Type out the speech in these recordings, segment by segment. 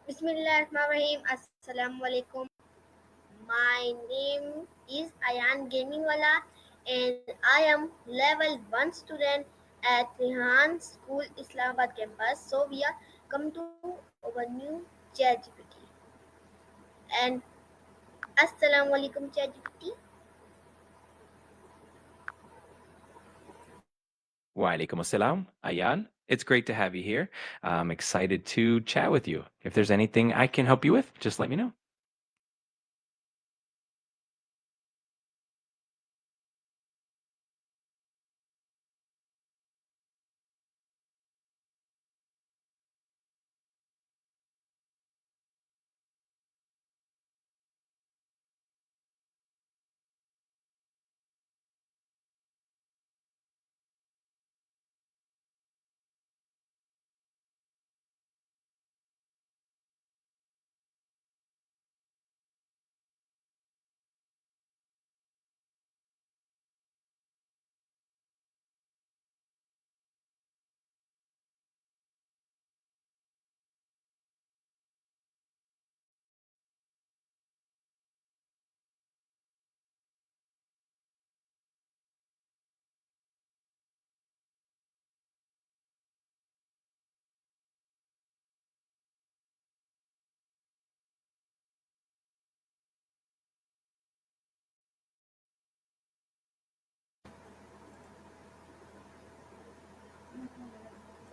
Bismillahirrahmanirrahim. Assalamualaikum. My name is Ayan Gamingwala and I am level 1 student at Rehan School Islamabad campus. So we are come to our new ChatGPT. And Assalamualaikum ChatGPT. Wa alaikum assalam, Ayan. It's great to have you here. I'm excited to chat with you. If there's anything I can help you with, just let me know.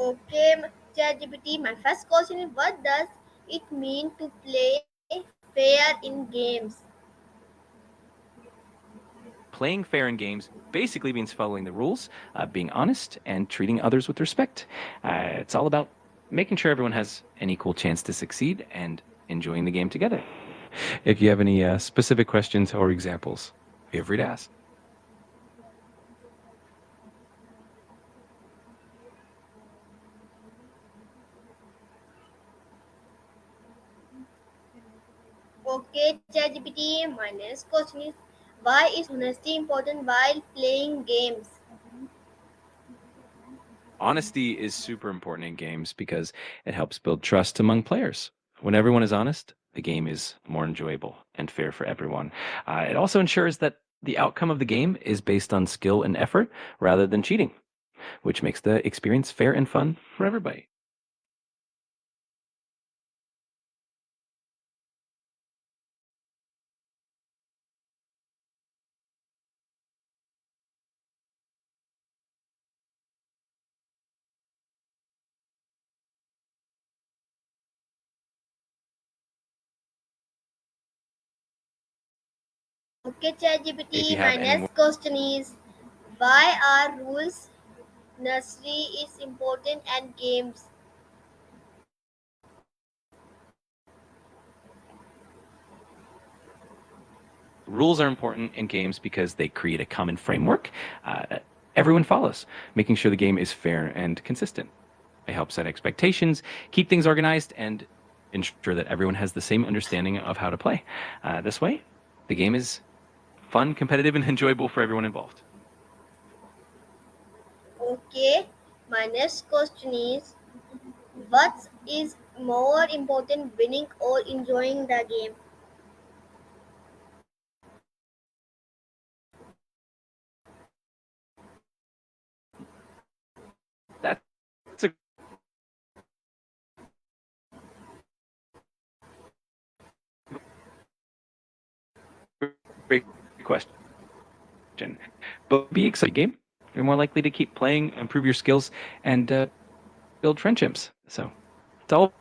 Okay, ChatGPT. My first question is what does it mean to play fair in games? Playing fair in games basically means following the rules, being honest, and treating others with respect. It's all about making sure everyone has an equal chance to succeed and enjoying the game together. If you have any specific questions or examples, feel free to ask. Okay, ChatGPT. My next question is why is honesty important while playing games? Honesty is super important in games because it helps build trust among players. When everyone is honest, the game is more enjoyable and fair for everyone. It also ensures that the outcome of the game is based on skill and effort rather than cheating, which makes the experience fair and fun for everybody. Okay, If you ChatGPT. My have any more next question is why are rules nursery is important and games? rules are important in games because they create a common framework that everyone follows, making sure the game is fair and consistent. They help set expectations, keep things organized, and ensure that everyone has the same understanding of how to play. This way, the game is fun, competitive, and enjoyable for everyone involved. Okay, my next question is what is more important, winning or enjoying the game? That's a great question. But be excited game. You're more likely to keep playing, improve your skills, and build friendships. So it's all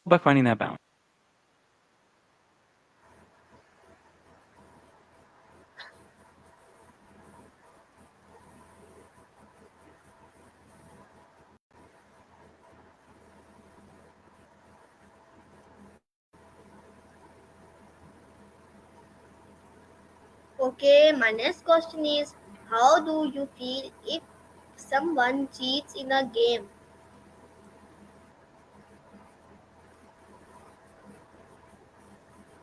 about finding that balance. Okay, my next question is how do you feel if someone cheats in a game?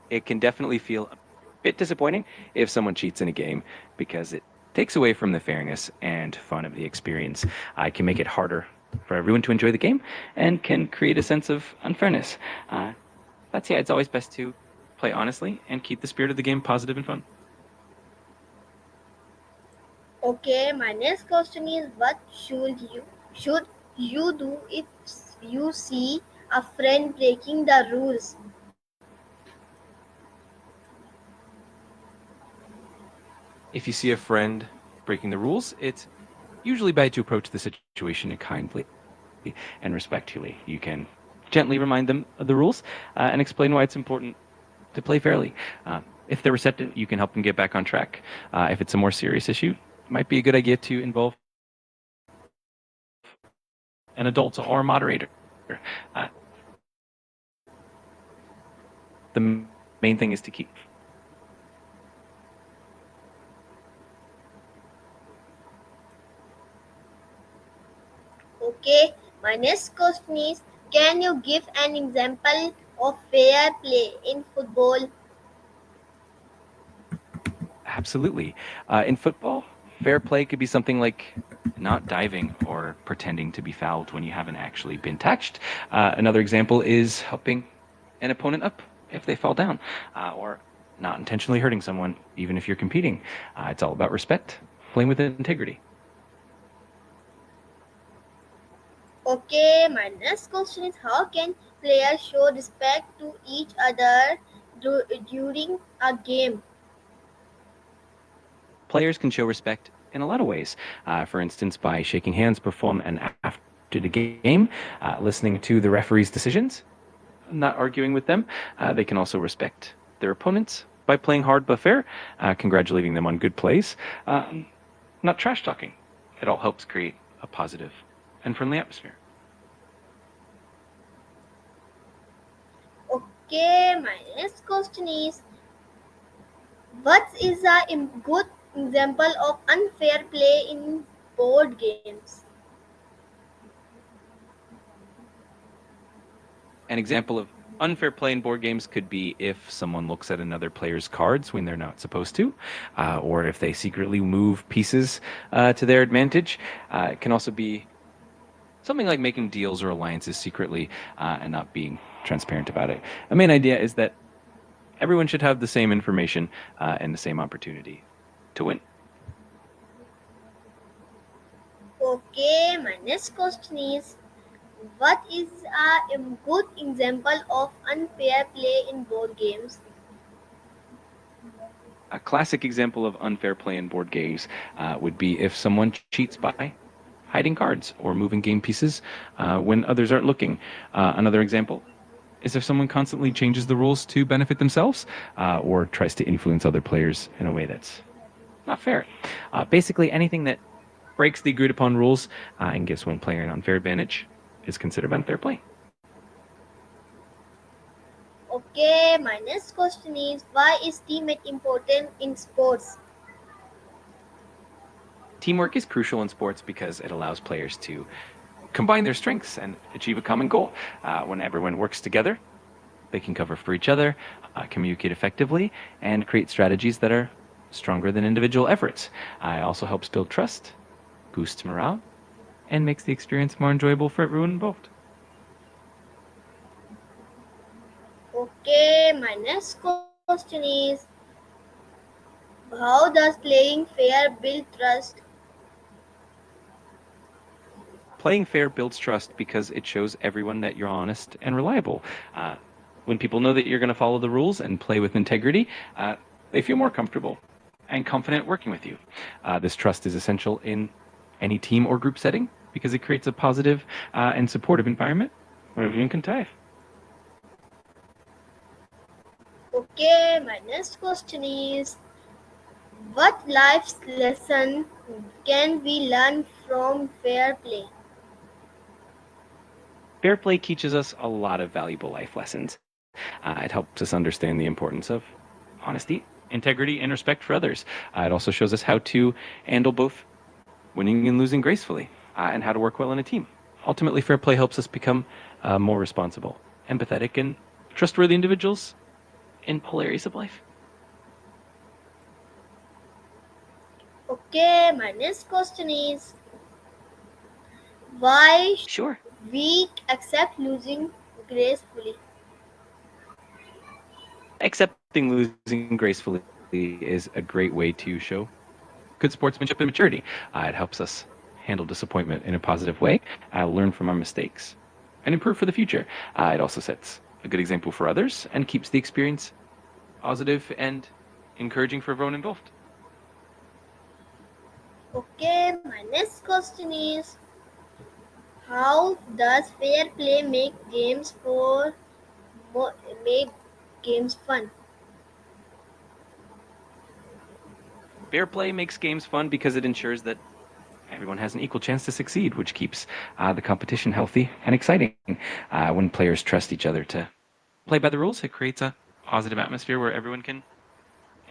It can definitely feel a bit disappointing if someone cheats in a game because it takes away from the fairness and fun of the experience. It can make it harder for everyone to enjoy the game and can create a sense of unfairness. It's always best to play honestly and keep the spirit of the game positive and fun. Okay, my next question is what should you do if you see a friend breaking the rules? If you see a friend breaking the rules, it's usually best to approach the situation kindly and respectfully. You can gently remind them of the rules and explain why it's important to play fairly. If they're receptive, you can help them get back on track. If it's a more serious issue, it might be a good idea to involve an adult or a moderator. The main thing is to keep. Okay, my next question is can you give an example of fair play in football? Absolutely. In football, fair play could be something like not diving or pretending to be fouled when you haven't actually been touched. Another example is helping an opponent up if they fall down, or not intentionally hurting someone, even if you're competing. It's all about respect, playing with integrity. Okay, my next question is how can players show respect to each other during a game? Players can show respect in a lot of ways. For instance, by shaking hands before and after the game, listening to the referee's decisions, not arguing with them. They can also respect their opponents by playing hard but fair, congratulating them on good plays, not trash talking. It all helps create a positive and friendly atmosphere. Okay, my next question is what is a good example of unfair play in board games? An example of unfair play in board games could be if someone looks at another player's cards when they're not supposed to, or if they secretly move pieces to their advantage. It can also be something like making deals or alliances secretly and not being transparent about it. The main idea is that everyone should have the same information and the same opportunity to win. Okay, my next question is what is a good example of unfair play in board games? A classic example of unfair play in board games would be if someone cheats by hiding cards or moving game pieces when others aren't looking. Another example is if someone constantly changes the rules to benefit themselves or tries to influence other players in a way that's not fair. Basically, anything that breaks the agreed upon rules and gives one player an unfair advantage is considered unfair play. Okay, my next question is why is teammate important in sports? Teamwork is crucial in sports because it allows players to combine their strengths and achieve a common goal. When everyone works together, they can cover for each other, communicate effectively, and create strategies that are stronger than individual efforts. It also helps build trust, boosts morale, and makes the experience more enjoyable for everyone involved. Okay, my next question is how does playing fair build trust? Playing fair builds trust because it shows everyone that you're honest and reliable. When people know that you're going to follow the rules and play with integrity, they feel more comfortable and confident working with you. This trust is essential in any team or group setting because it creates a positive and supportive environment where everyone can thrive. Okay, my next question is what life lesson can we learn from fair play? Fair play teaches us a lot of valuable life lessons. It helps us understand the importance of honesty, integrity, and respect for others. It also shows us how to handle both winning and losing gracefully, and how to work well in a team. Ultimately, fair play helps us become more responsible, empathetic, and trustworthy individuals in all areas of life. Okay, my next question is Why should Sure. we accept losing gracefully? Accepting losing gracefully is a great way to show good sportsmanship and maturity. It helps us handle disappointment in a positive way, learn from our mistakes, and improve for the future. It also sets a good example for others and keeps the experience positive and encouraging for everyone involved. Okay, my next question is, how does fair play mo- make games fun? Fair play makes games fun because it ensures that everyone has an equal chance to succeed, which keeps the competition healthy and exciting. When players trust each other to play by the rules, it creates a positive atmosphere where everyone can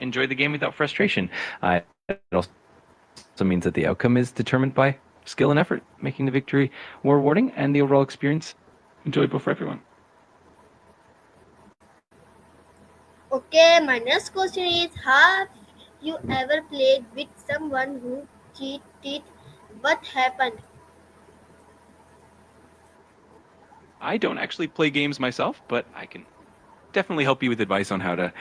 enjoy the game without frustration. It also means that the outcome is determined by skill and effort, making the victory more rewarding and the overall experience enjoyable for everyone. Okay, my next question is, have you ever played with someone who cheated? What happened? I don't actually play games myself, but I can definitely help you with advice on how to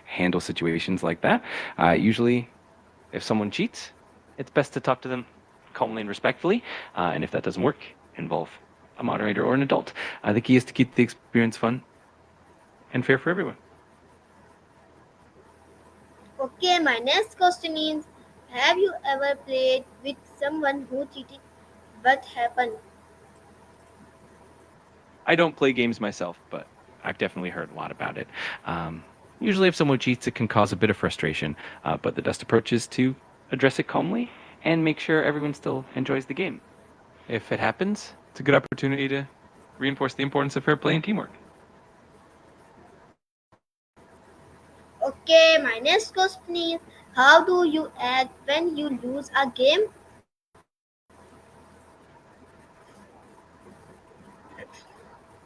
handle situations like that. Usually, if someone cheats, it's best to talk to them calmly and respectfully. And if that doesn't work, involve a moderator or an adult. The key is to keep the experience fun and fair for everyone. Okay, my next question is, have you ever played with someone who cheated? What happened? I don't play games myself, but I've definitely heard a lot about it. Usually, if someone cheats, it can cause a bit of frustration, but the best approach is to address it calmly and make sure everyone still enjoys the game. If it happens, it's a good opportunity to reinforce the importance of fair play and teamwork. Okay, my next question is, how do you act when you lose a game?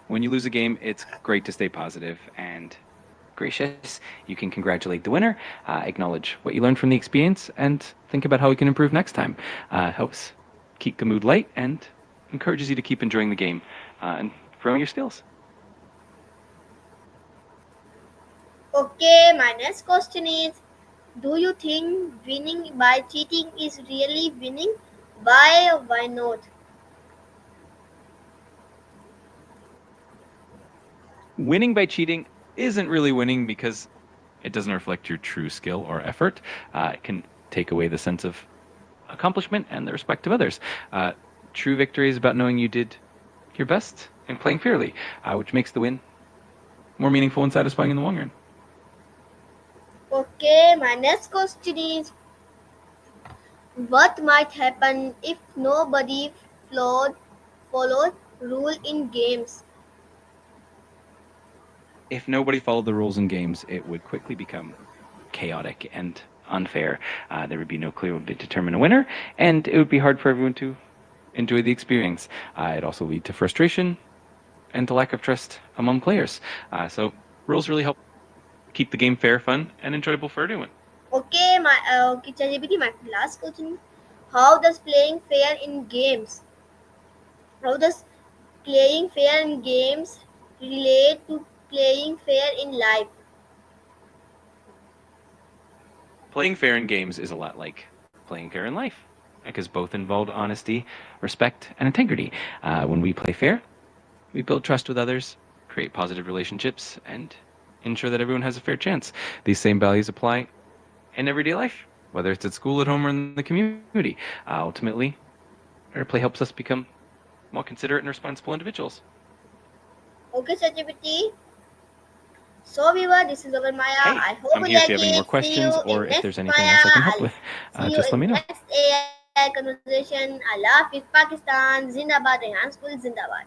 When you lose a game, it's great to stay positive and gracious. You can congratulate the winner, acknowledge what you learned from the experience, and think about how we can improve next time. Helps keep the mood light and encourages you to keep enjoying the game and growing your skills. Okay, my next question is, do you think winning by cheating is really winning? Why or why not? Winning by cheating isn't really winning because it doesn't reflect your true skill or effort. It can take away the sense of accomplishment and the respect of others. True victory is about knowing you did your best and playing fairly, which makes the win more meaningful and satisfying in the long run. Okay, my next question is, what might happen if nobody followed rule in games? If nobody followed the rules in games, it would quickly become chaotic and unfair. There would be no clear way to determine a winner, and it would be hard for everyone to enjoy the experience. It'd also lead to frustration and the lack of trust among players. So rules really help keep the game fair, fun, and enjoyable for everyone. Okay, ChatGPT, my last question. How does playing fair in games? How does playing fair in games relate to playing fair in life? Playing fair in games is a lot like playing fair in life because both involve honesty, respect, and integrity. When we play fair, we build trust with others, create positive relationships, and ensure that everyone has a fair chance. These same values apply in everyday life, whether it's at school, at home, or in the community. Ultimately, fair play helps us become more considerate and responsible individuals. Okay, ChatGPT. So, viewer, this is our Maya. Hey, I hope I'm you here if like you have any more it. See you questions or in if next there's anything Maya. else I can help I'll with, see you just let in me know. next AI conversation. Allah Hafiz Pakistan. Zindabad. Rehan School. Zindabad.